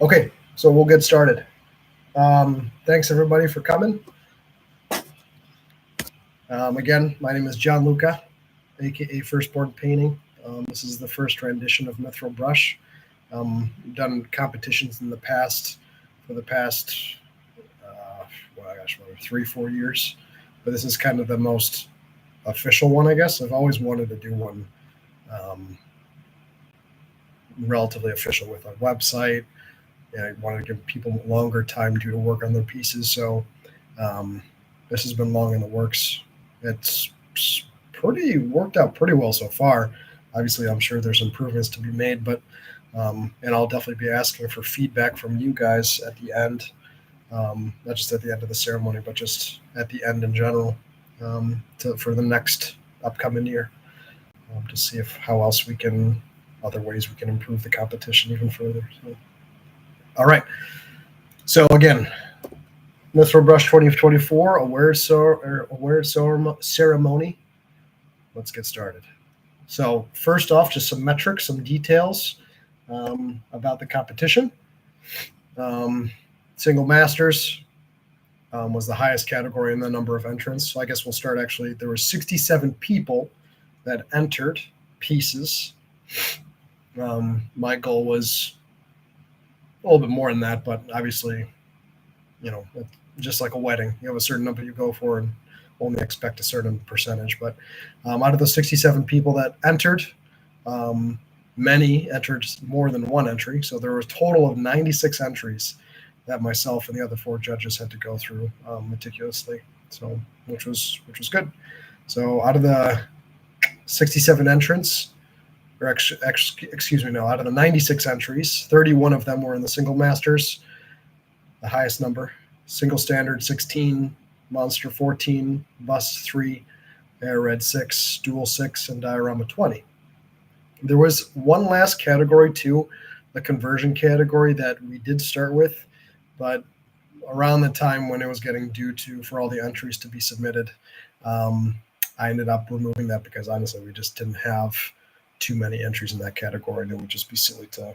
Okay, so we'll get started. Thanks everybody for coming. Again, my name is John Luca, aka Firstborn Painting. This is the first rendition of Mithril Brush. We've done competitions in the past for the past, 3-4 years, but this is kind of the most official one, I guess. I've always wanted to do one relatively official with a website. I wanted to give people longer time to work on their pieces, so this has been long in the works. It's pretty worked out pretty well so far. Obviously, I'm sure there's improvements to be made, but and I'll definitely be asking for feedback from you guys at the end, not just at the end of the ceremony, but just at the end in general, for the next upcoming year, to see if how else we can, other ways we can improve the competition even further. So. All right. So again, Mithril Brush 2024 awareness ceremony. Let's get started. So first off, just some metrics, some details about the competition. Single Masters was the highest category in the number of entrants. So I guess we'll start actually. There were 67 people that entered pieces. My goal was a little bit more than that, but obviously, just like a wedding, you have a certain number you go for and only expect a certain percentage. But out of the 67 people that entered, many entered more than one entry. So there was a total of 96 entries that myself and the other 4 judges had to go through meticulously. So which was good. So out of the 67 entrants, out of the 96 entries, 31 of them were in the Single Masters, the highest number. Single Standard 16, Monster 14, Bust 3, Air Red 6, Dual 6, and Diorama 20. There was one last category too, the conversion category, that we did start with, but around the time when it was getting due for all the entries to be submitted, I ended up removing that because honestly we just didn't have too many entries in that category, and it would just be silly to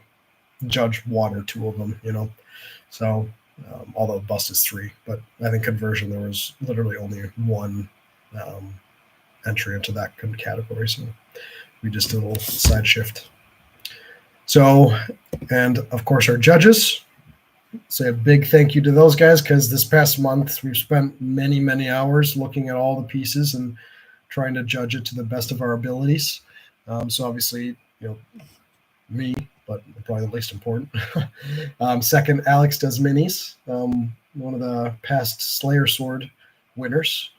judge 1 or 2 of them, So, although Bust is 3, but I think conversion, there was literally only 1 entry into that category, so we just did a little side shift. So, and of course our judges, say a big thank you to those guys, because this past month we've spent many hours looking at all the pieces and trying to judge it to the best of our abilities. So obviously, me, but probably the least important. Second, Alex does minis, one of the past Slayer Sword winners.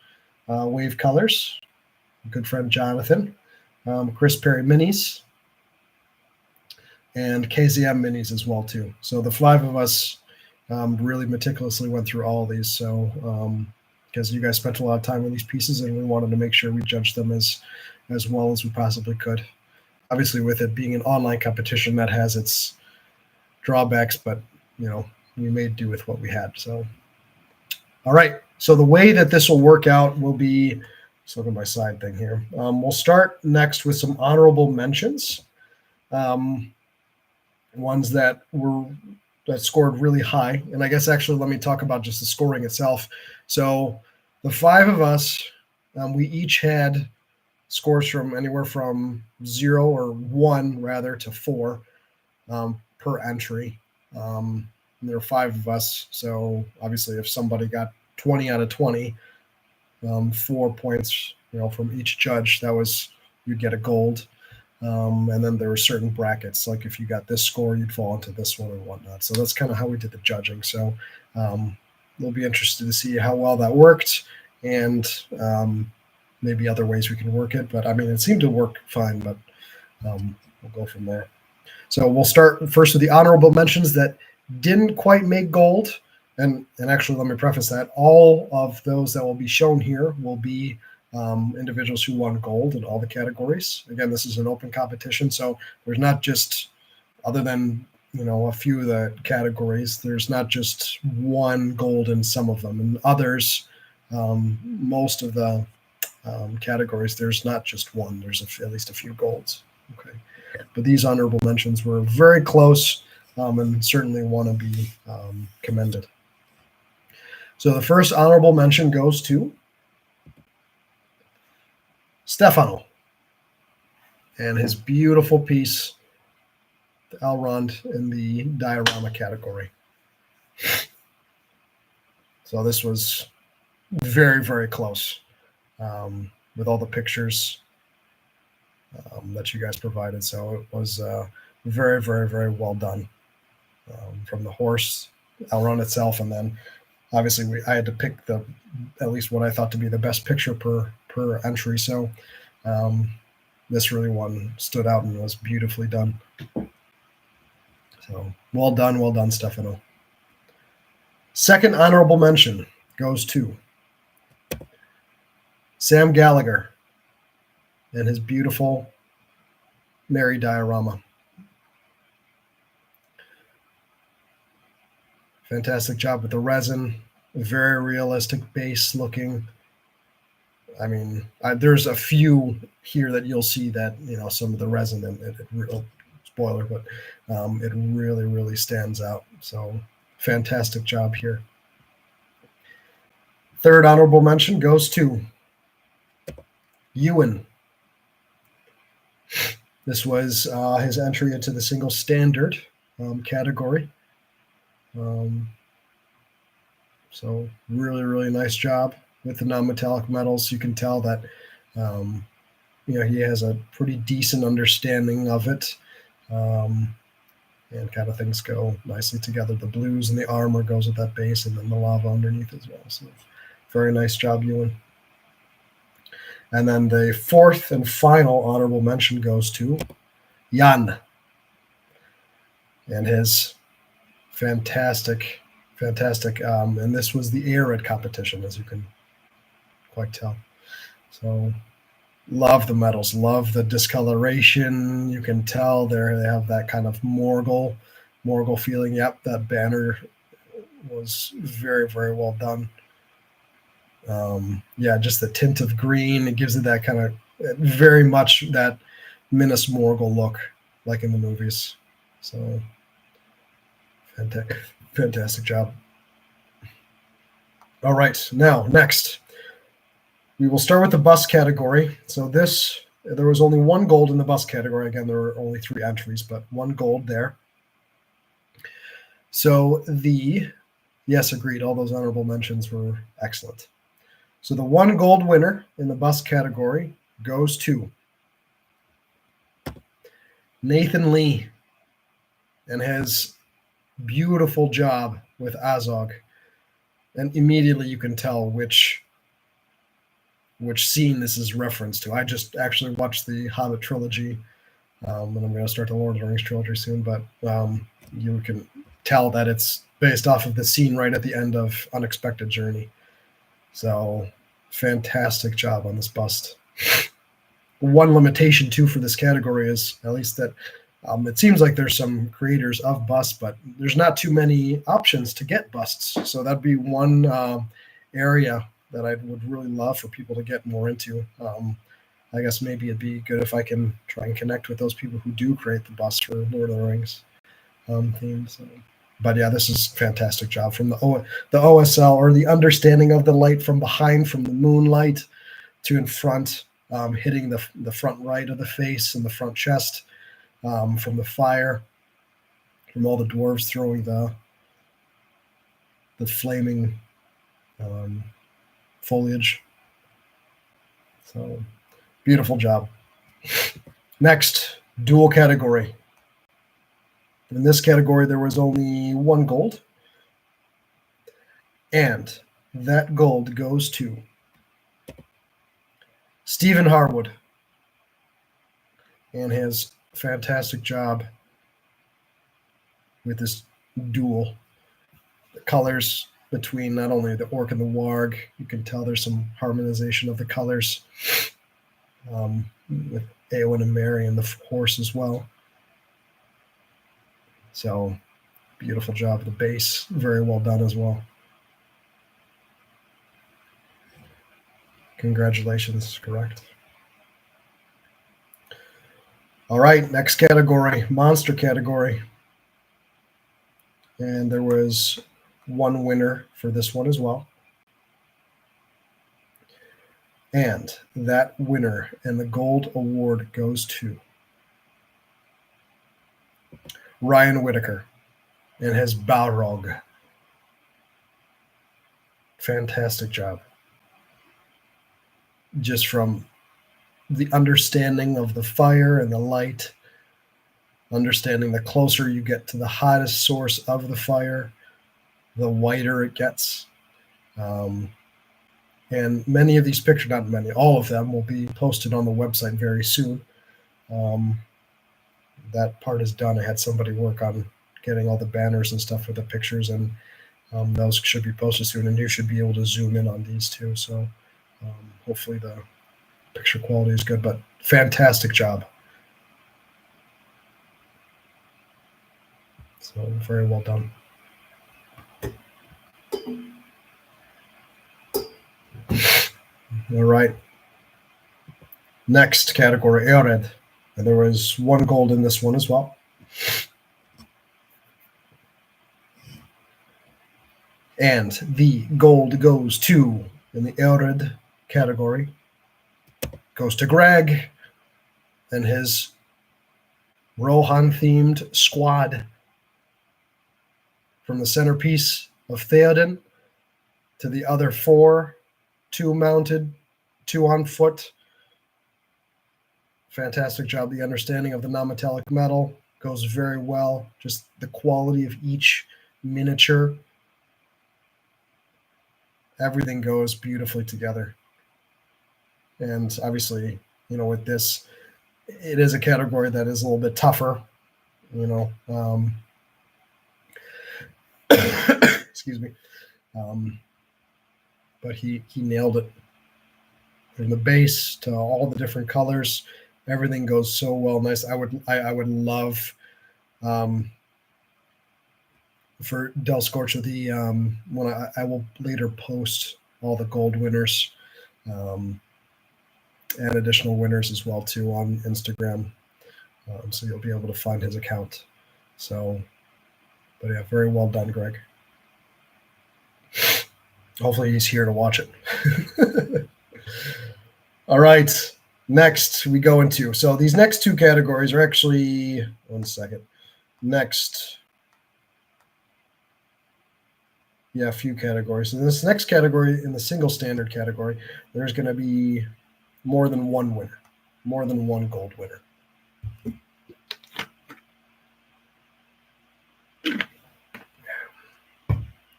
Wave Colors, good friend Jonathan. Chris Perry minis, and KZM minis as well too. So the 5 of us really meticulously went through all of these. So because you guys spent a lot of time on these pieces, and we wanted to make sure we judged them as well as we possibly could. Obviously, with it being an online competition, that has its drawbacks, but we made do with what we had. So, all right. So the way that this will work out will be, let's look at my side thing here. We'll start next with some honorable mentions, ones that scored really high. And I guess actually, let me talk about just the scoring itself. So the 5 of us, we each had scores from anywhere from 0 or 1 rather to 4 per entry. There are 5 of us, so obviously if somebody got 20 out of 20, 4 points, from each judge, you'd get a gold. And then there were certain brackets, like if you got this score, you'd fall into this one or whatnot. So that's kind of how we did the judging. So we'll be interested to see how well that worked, and maybe other ways we can work it. But I mean, it seemed to work fine, but we'll go from there. So we'll start first with the honorable mentions that didn't quite make gold. And actually, let me preface that. All of those that will be shown here will be individuals who won gold in all the categories. Again, this is an open competition, so there's not just, other than a few of the categories, there's not just one gold in some of them. And others, most of the categories, there's not just one, there's at least a few golds. Okay, but these honorable mentions were very close. and certainly want to be commended. So the first honorable mention goes to Stefano and his beautiful piece, the Elrond, in the diorama category. So this was very, very close with all the pictures that you guys provided. So it was very, very, very well done from the horse, Elrond itself, and then obviously I had to pick at least what I thought to be the best picture per entry. So this really one stood out and was beautifully done. So well done, Stefano. Second honorable mention goes to Sam Gallagher and his beautiful Mary diorama. Fantastic job with the resin, very realistic base looking. I mean, there's a few here that you'll see that, some of the resin, spoiler, but it really, really stands out. So fantastic job here. Third honorable mention goes to Ewan. This was his entry into the single standard category. So really, really nice job with the non-metallic metals. You can tell that he has a pretty decent understanding of it, and kind of things go nicely together. The blues and the armor goes with that base, and then the lava underneath as well. So very nice job, Ewan. And then the fourth and final honorable mention goes to Jan and his fantastic, and this was the Arid competition, as you can quite tell. So love the metals, love the discoloration. You can tell they have that kind of Morgul feeling. Yep, that banner was very, very well done. Just the tint of green, it gives it that kind of very much that Minas Morgul look, like in the movies. So fantastic job. All right, now next we will start with the bust category. So there was only one gold in the bust category. Again, there were only 3 entries, but 1 gold there. So yes, agreed, all those honorable mentions were excellent. So the 1 gold winner in the bust category goes to Nathan Lee and his beautiful job with Azog. And immediately you can tell which scene this is referenced to. I just actually watched the Hobbit trilogy, and I'm going to start the Lord of the Rings trilogy soon, but you can tell that it's based off of the scene right at the end of Unexpected Journey. So fantastic job on this bust. One limitation too for this category is at least that it seems like there's some creators of busts, but there's not too many options to get busts. So that'd be one area that I would really love for people to get more into. I guess maybe it'd be good if I can try and connect with those people who do create the busts for Lord of the Rings theme. So. But yeah, this is a fantastic job from the OSL, or the understanding of the light from behind, from the moonlight to in front, hitting the front right of the face and the front chest, from the fire, from all the dwarves throwing the flaming foliage. So beautiful job. Next, dual category. In this category, there was only 1 gold. And that gold goes to Stephen Harwood and his fantastic job with this duel. The colors between not only the orc and the warg, you can tell there's some harmonization of the colors with Eowyn and Mary and the horse as well. So beautiful job. The base, very well done as well. Congratulations, correct. All right, next category, monster category. And there was one winner for this one as well. And that winner and the gold award goes to Ryan Whitaker and his Balrog. Fantastic job. Just from the understanding of the fire and the light, understanding the closer you get to the hottest source of the fire, the whiter it gets. And many of these pictures, not many, all of them will be posted on the website very soon. That part is done. I had somebody work on getting all the banners and stuff with the pictures, and those should be posted soon. And you should be able to zoom in on these too. So hopefully the picture quality is good, but fantastic job. So very well done. All right. Next category, Eored. And there was one gold in this one as well. And the gold goes to, in the Eored category, goes to Greg and his Rohan-themed squad. From the centerpiece of Theoden to the other four, 2 mounted, 2 on foot. Fantastic job. The understanding of the non-metallic metal goes very well. Just the quality of each miniature. Everything goes beautifully together. And obviously, with this, it is a category that is a little bit tougher, excuse me. But he nailed it. From the base to all the different colors, everything goes so well. Nice. I would love for Del Scorcho when I will later post all the gold winners and additional winners as well too on Instagram, so you'll be able to find his account. So, but yeah, very well done, Greg. Hopefully he's here to watch it. All right, next we go into, so these next 2 categories are actually, one second, next, a few categories. In this next category, in the single standard category, there's going to be more than one winner, more than one gold winner.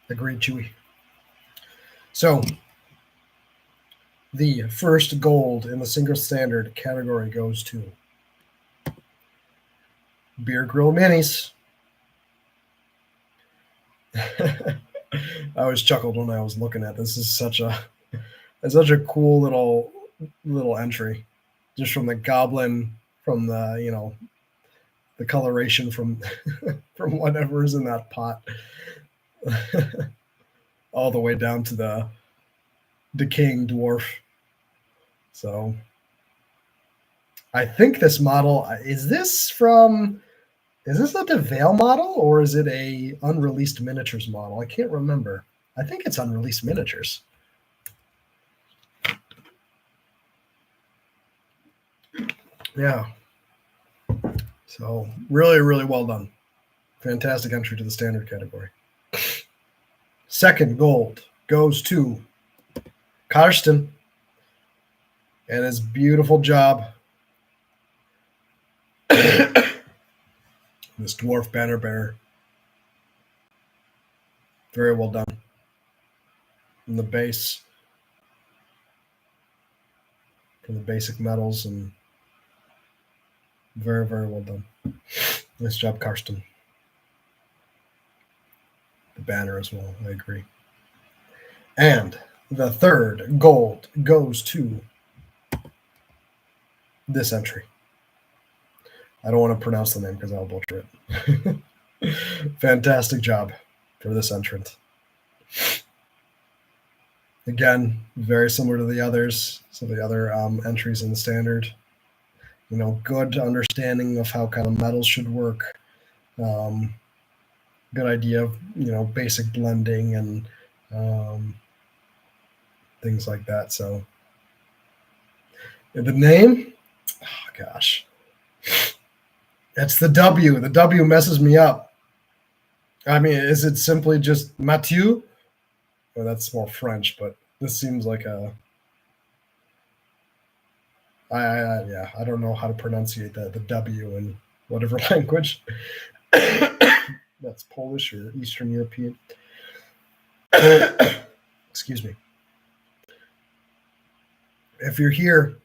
Agreed, Chewy. So the first gold in the single standard category goes to Beer Grill Minis. I always chuckled when I was looking at this. Is such a cool little entry, just from the goblin, from the the coloration from from whatever's in that pot, all the way down to the decaying dwarf. So I think this model is this a DeVale model, or is it a unreleased miniatures model? I can't remember. I think it's unreleased miniatures. Yeah. So really, really well done. Fantastic entry to the standard category. Second gold goes to Karsten and his beautiful job. This dwarf banner bearer. Very well done. And the base, from the basic metals, and very, very well done. Nice job, Karsten. The banner as well, I agree. And the third gold goes to this entry. I don't want to pronounce the name because I'll butcher it. Fantastic job for this entrant. Again, very similar to the others, some of the other entries in the standard. Good understanding of how kind of metals should work. good idea of, basic blending and um, things like that. So the name, oh gosh, it's the W. The W messes me up. I mean, is it simply just Mathieu? Well, that's more French, but this seems like a. Yeah, I don't know how to pronunciate that. The W in whatever language. That's Polish or Eastern European. Excuse me. If you're here,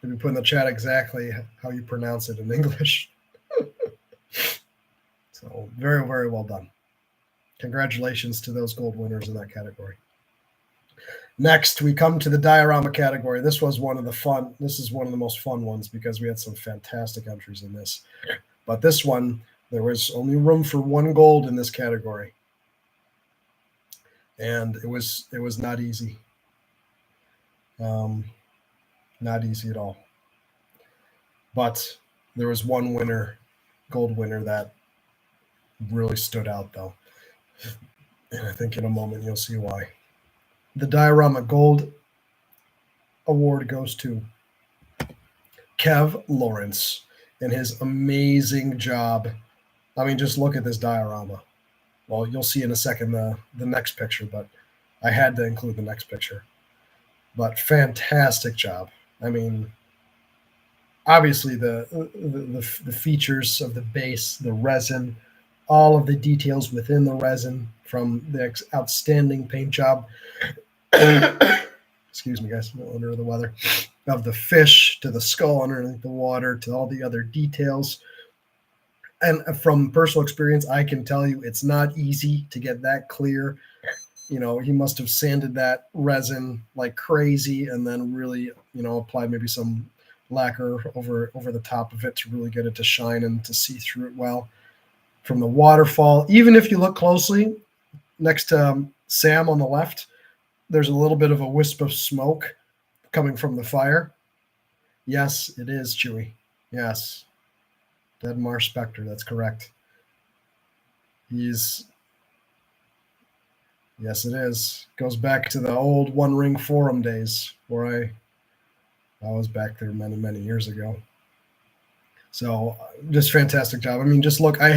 maybe put in the chat exactly how you pronounce it in English. So very, very well done. Congratulations to those gold winners in that category. Next, we come to the diorama category. This is one of the most fun ones because we had some fantastic entries in this. But this one, there was only room for one gold in this category. And it was not easy. Not easy at all. But there was one gold winner, that really stood out, though. And I think in a moment you'll see why. The Diorama Gold Award goes to Kev Lawrence and his amazing job. I mean, just look at this diorama. Well, you'll see in a second the next picture, but I had to include the next picture. But fantastic job. I mean, obviously the features of the base, the resin, all of the details within the resin, from the outstanding paint job. Excuse me, guys, I'm under the weather. Of the fish to the skull underneath the water to all the other details. And from personal experience, I can tell you it's not easy to get that clear. He must have sanded that resin like crazy and then really, applied maybe some lacquer over the top of it to really get it to shine and to see through it well. From the waterfall, even if you look closely next to Sam on the left, there's a little bit of a wisp of smoke coming from the fire. Yes, it is Chewy. Yes. Dead Marsh Spectre, that's correct. Yes, it is. Goes back to the old One Ring forum days where I was back there many, many years ago. So just fantastic job. I mean, just look, I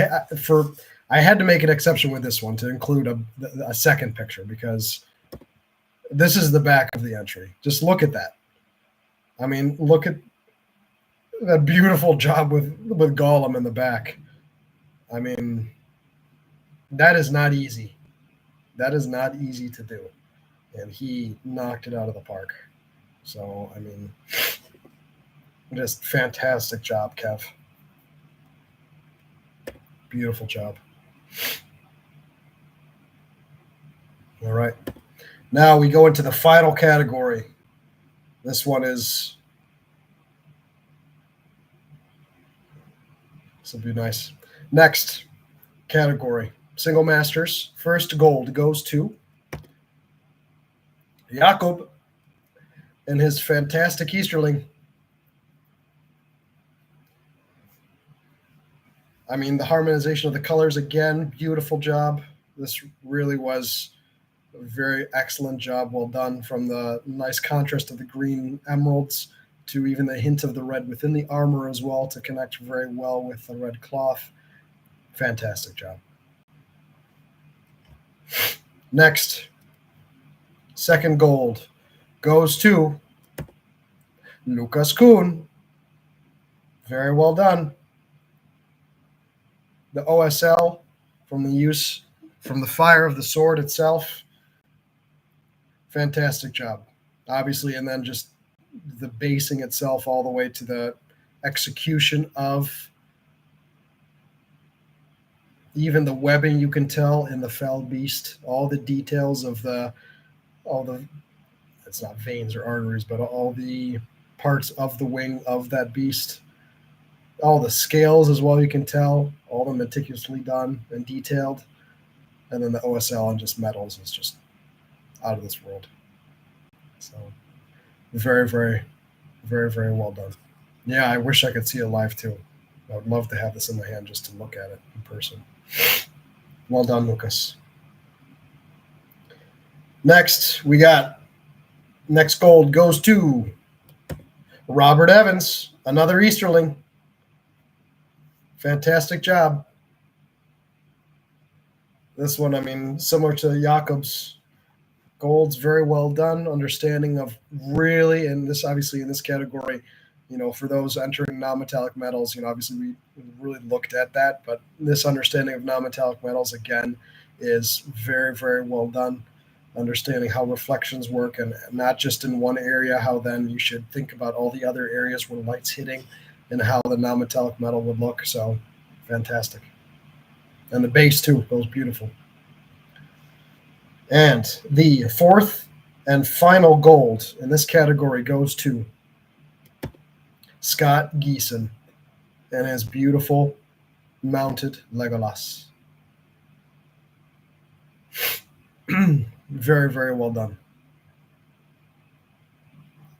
had to make an exception with this one to include a second picture because this is the back of the entry. Just look at that. I mean, look at that beautiful job with Gollum in the back. I mean, that is not easy. That is not easy to do. And he knocked it out of the park. So, I mean, just fantastic job, Kev. Beautiful job. All right. Now we go into the final category. This one is... This will be nice. Next category. Single Masters. First gold goes to Jakob and his fantastic Easterling. I mean, the harmonization of the colors, again, beautiful job. This really was a very excellent job. Well done, from the nice contrast of the green emeralds to even the hint of the red within the armor as well to connect very well with the red cloth. Fantastic job. Next, second gold goes to Lucas Kuhn. Very well done. The OSL from the fire of the sword itself. Fantastic job, obviously, and then just the basing itself all the way to the execution of even the webbing. You can tell in the fell beast, all the details of it's not veins or arteries, but all the parts of the wing of that beast. All the scales as well, you can tell, all the meticulously done and detailed. And then the OSL and just metals is just out of this world. So very, very, very, very well done. Yeah, I wish I could see it live too. I would love to have this in my hand just to look at it in person. Well done, Lucas. Next, we got next gold goes to Robert Evans, another Easterling. Fantastic job. This one, I mean, similar to Jakob's gold's very well done. Understanding of really, and this obviously in this category, for those entering non-metallic metals, obviously we really looked at that, but this understanding of non-metallic metals again is very, very well done. Understanding how reflections work, and not just in one area, how then you should think about all the other areas where light's hitting and how the non-metallic metal would look. So fantastic. And the base too goes beautiful. And the fourth and final gold in this category goes to Scott Geeson and his beautiful mounted Legolas. Very, very well done.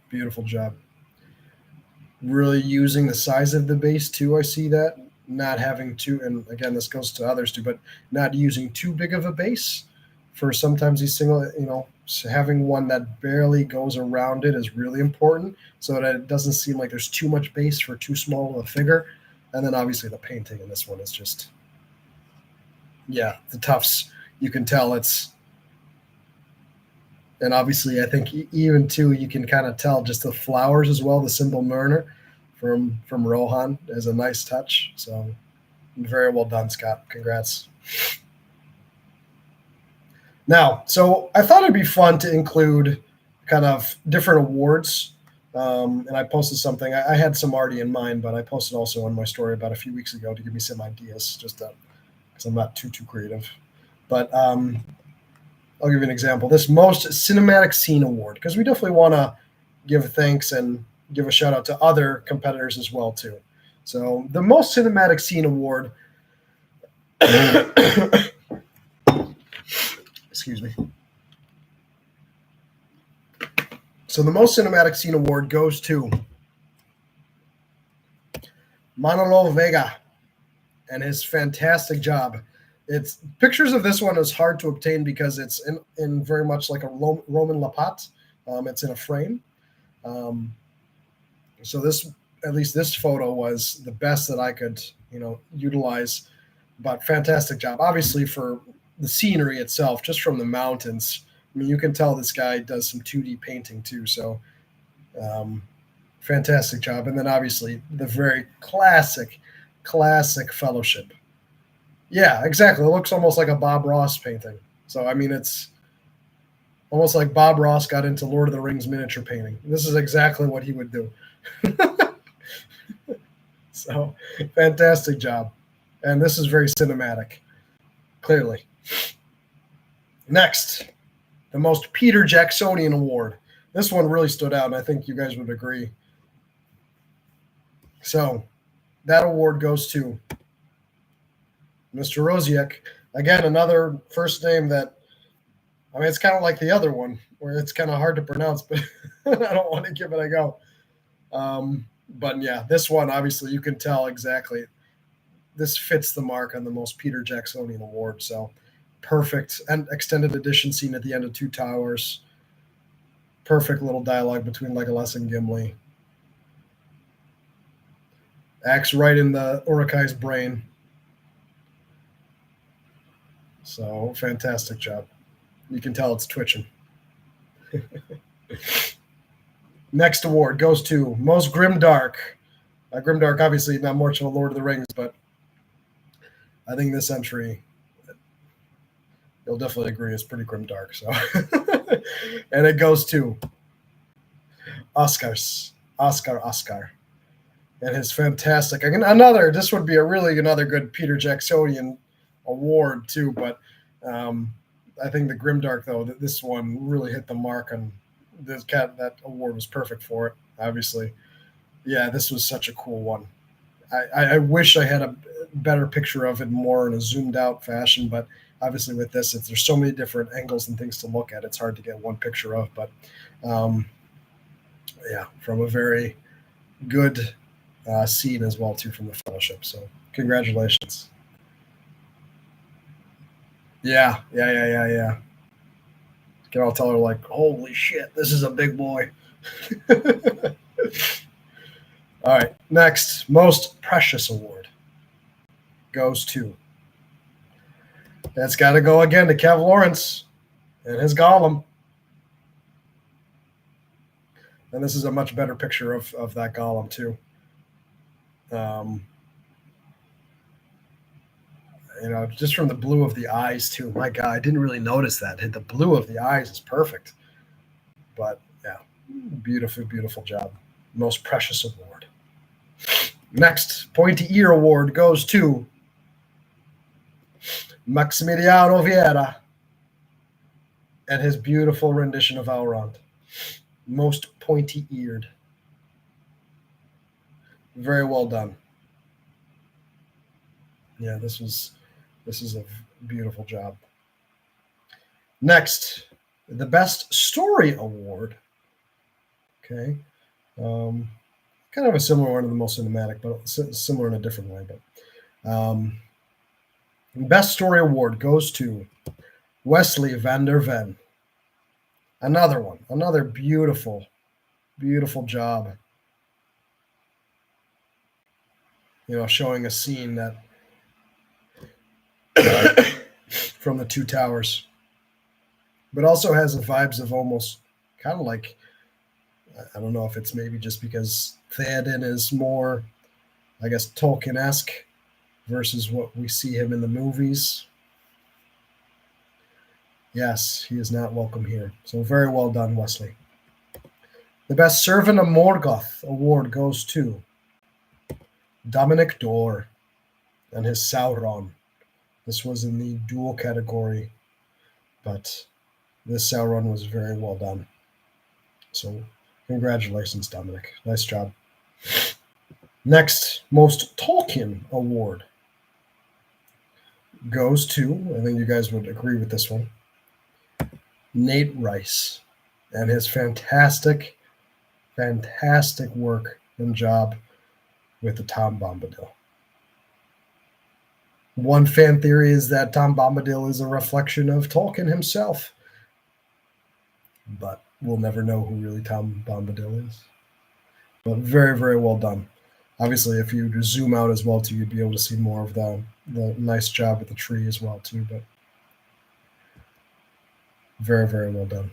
Beautiful job. Really using the size of the base too. I see that. Not having too, and again, this goes to others too, but not using too big of a base for sometimes these single, having one that barely goes around it is really important so that it doesn't seem like there's too much base for too small of a figure. And then obviously the painting in this one is just, the tufts, you can tell it's, and obviously I think even too, you can kind of tell just the flowers as well, the symbol Myrner from Rohan is a nice touch. So very well done, Scott. Congrats. Now, so I thought it'd be fun to include kind of different awards. And I posted something. I had some already in mind, but I posted also on my story about a few weeks ago to give me some ideas, just because I'm not too creative. But I'll give you an example. This Most Cinematic Scene Award, because we definitely want to give thanks and give a shout out to other competitors as well, too. So the Most Cinematic Scene Award excuse me. So the Most Cinematic Scene Award goes to Manolo Vega and his fantastic job. It's pictures of this one is hard to obtain because it's in very much like a Roman lapat. It's in a frame. So at least this photo was the best that I could, utilize. But fantastic job. Obviously for the scenery itself, just from the mountains. I mean, you can tell this guy does some 2D painting too. So fantastic job. And then obviously the very classic Fellowship. Yeah, exactly. It looks almost like a Bob Ross painting. So, I mean, it's almost like Bob Ross got into Lord of the Rings miniature painting. This is exactly what he would do. So, fantastic job. And this is very cinematic, clearly. Next, the Most Peter Jacksonian Award. This one really stood out, and I think you guys would agree. So, that award goes to Mr. Rosiek. Again, another first name that, I mean, it's kind of like the other one, where it's kind of hard to pronounce, but I don't want to give it a go. But yeah, this one, obviously, you can tell exactly. This fits the mark on the Most Peter Jacksonian Award. So perfect. And extended edition scene at the end of Two Towers. Perfect little dialogue between Legolas and Gimli. Acts right in the Uruk-hai's brain. So fantastic job. You can tell it's twitching. Next award goes to Most Grimdark. Grimdark, obviously not much of a Lord of the Rings, but I think this entry, you'll definitely agree, is pretty grimdark. So, and it goes to Oscar, and his fantastic. This would be another good Peter Jacksonian award too. But I think the grimdark, though, this one really hit the mark, and that award was perfect for it. Obviously, yeah, this was such a cool one. I wish I had a better picture of it more in a zoomed out fashion, but obviously with this, there's so many different angles and things to look at, it's hard to get one picture of. But yeah, from a very good scene as well too from the Fellowship. So congratulations. Yeah. Can all tell her like, holy shit, this is a big boy. All right, next, most precious award goes to. That's got to go again to Kev Lawrence and his golem. And this is a much better picture of that golem too. Just from the blue of the eyes too. My God, I didn't really notice that. The blue of the eyes is perfect. But yeah, beautiful, beautiful job. Most precious award. Next, pointy ear award goes to Maximiliano Vieira and his beautiful rendition of Elrond. Most pointy eared. Very well done. Yeah, this is a beautiful job. Next, the best story award. Okay. Kind of a similar one to the most cinematic, but similar in a different way. But best story award goes to Wesley van der Ven. Another one, another beautiful, beautiful job. Showing a scene that from the Two Towers, but also has the vibes of almost kind of like, I don't know if it's maybe just because Theoden is more, I guess, Tolkien-esque versus what we see him in the movies. Yes, he is not welcome here. So very well done, Wesley. The best servant of Morgoth award goes to Dominic Dore and his Sauron. This was in the dual category, but this Sauron was very well done. So congratulations, Dominic. Nice job. Next, most Tolkien award goes to, I think you guys would agree with this one, Nate Rice and his fantastic work and job with the Tom Bombadil. One fan theory is that Tom Bombadil is a reflection of Tolkien himself, but we'll never know who really Tom Bombadil is. But very, very well done. Obviously, if you zoom out as well too, you'd be able to see more of the nice job with the tree as well too. But very, very well done.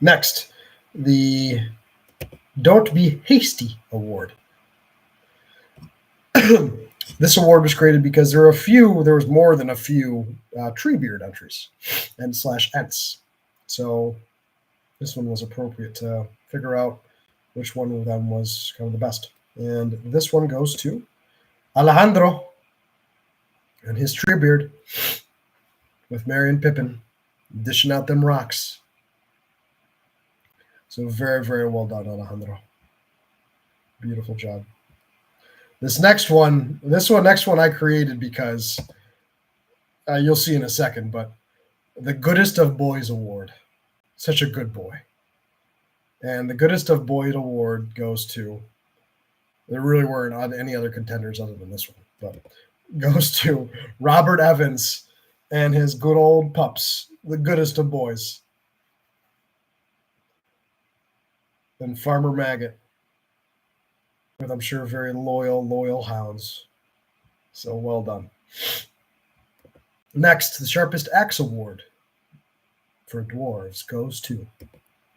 Next, the Don't Be Hasty award. This award was created because there was more than a few Treebeard entries and / Ents. So this one was appropriate to figure out which one of them was kind of the best. And this one goes to Alejandro and his Treebeard with Merry and Pippin dishing out them rocks. So very, very well done, Alejandro. Beautiful job. This next one I created because you'll see in a second, but the Goodest of Boys award. Such a good boy. And the Goodest of Boys award goes to, there really weren't any other contenders other than this one, but goes to Robert Evans and his good old pups, the Goodest of Boys. And Farmer Maggot, with I'm sure very loyal hounds. So well done. Next, the Sharpest Axe Award for dwarves goes to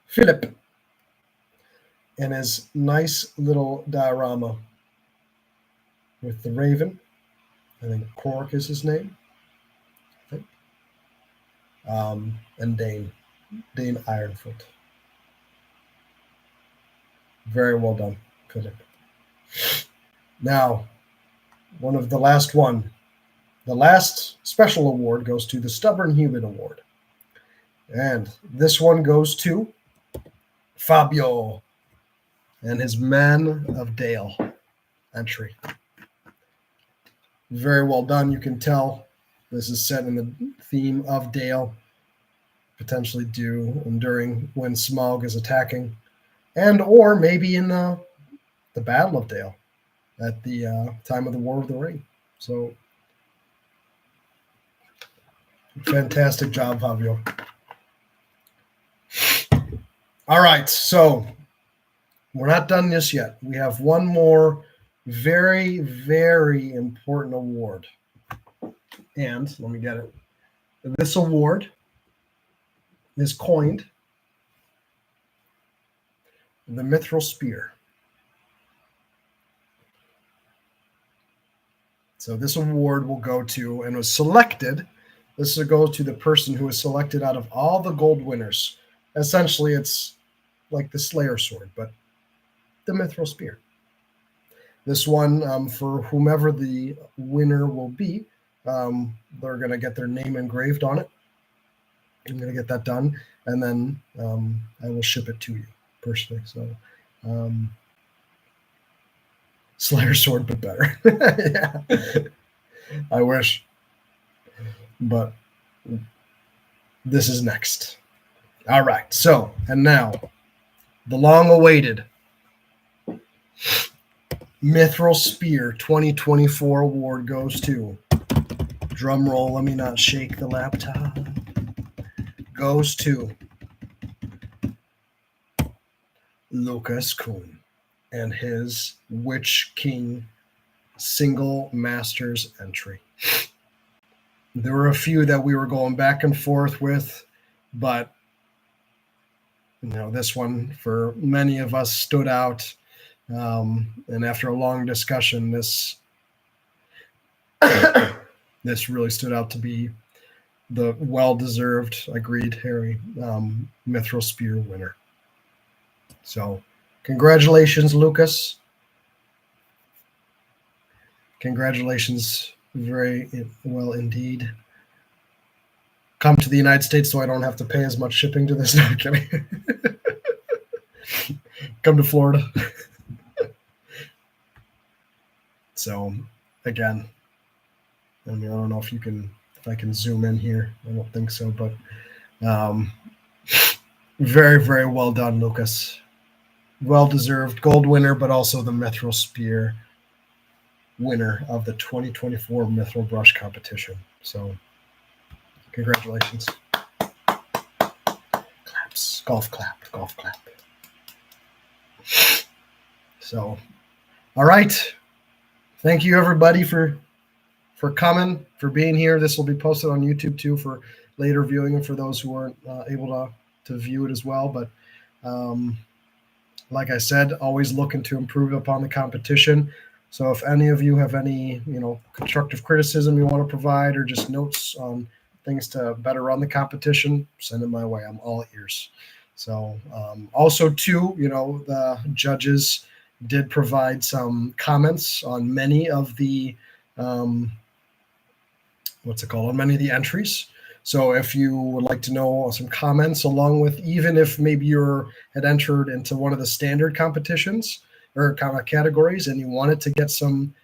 Philip and his nice little diorama with the raven. I think Cork is his name. I think. And Dane Ironfoot. Very well done, Philip. Now, the last special award goes to the Stubborn Human Award. And this one goes to Fabio and his Man of Dale entry. Very well done. You can tell this is set in the theme of Dale, potentially during when Smaug is attacking, and or maybe in the the Battle of Dale at the time of the War of the Ring. So fantastic job, Fabio. All right, so we're not done this yet. We have one more very, very important award. And let me get it. This award is coined the Mithril Spear. So this award will go to, and was selected, this will go to the person who was selected out of all the gold winners. Essentially, it's like the Slayer sword, but the Mithril Spear. This one, for whomever the winner will be, they're going to get their name engraved on it. I'm going to get that done, and then I will ship it to you personally. So, Slayer sword, but better. Yeah. I wish. But this is next. All right. So, and now, the long-awaited Mithril Spear 2024 award goes to, drum roll, let me not shake the laptop, goes to Lucas Kuhn and his Witch King single Masters entry. There were a few that we were going back and forth with, but this one for many of us stood out. And after a long discussion, this really stood out to be the well-deserved, agreed, Harry, Mithril Spear winner. So, congratulations, Lucas. Congratulations, very well indeed. Come to the United States so I don't have to pay as much shipping to this. No, I'm kidding. Come to Florida. So, again, I don't know if I can zoom in here. I don't think so, but very, very well done, Lucas. Well-deserved gold winner, but also the Mithril Spear winner of the 2024 Mithril Brush competition. So, congratulations. Claps. Golf clap. So, all right. Thank you, everybody, for coming, for being here. This will be posted on YouTube, too, for later viewing and for those who weren't able to view it as well. But like I said, always looking to improve upon the competition. So if any of you have any, constructive criticism you want to provide or just notes on things to better run the competition, send it my way. I'm all ears. So also, too, the judges did provide some comments on many of the on many of the entries. So if you would like to know some comments, along with even if maybe you had entered into one of the standard competitions or kind of categories and you wanted to get some,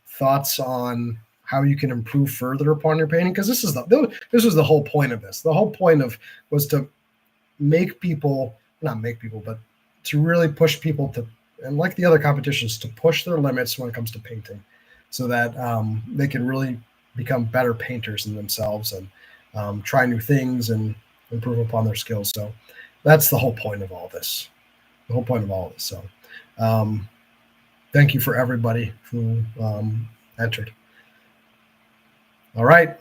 thoughts on how you can improve further upon your painting, because this was the whole point of this. The whole point was to but to really push people to, and like the other competitions, to push their limits when it comes to painting, so that they can really become better painters in themselves and try new things and improve upon their skills. So that's the whole point of all this. So thank you for everybody who entered. All right.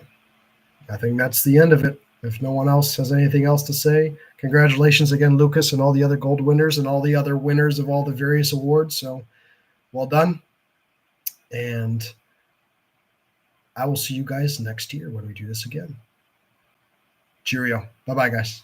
I think that's the end of it. If no one else has anything else to say, congratulations again, Lucas, and all the other gold winners and all the other winners of all the various awards. So well done. And I will see you guys next year when we do this again. Cheerio. Bye-bye, guys.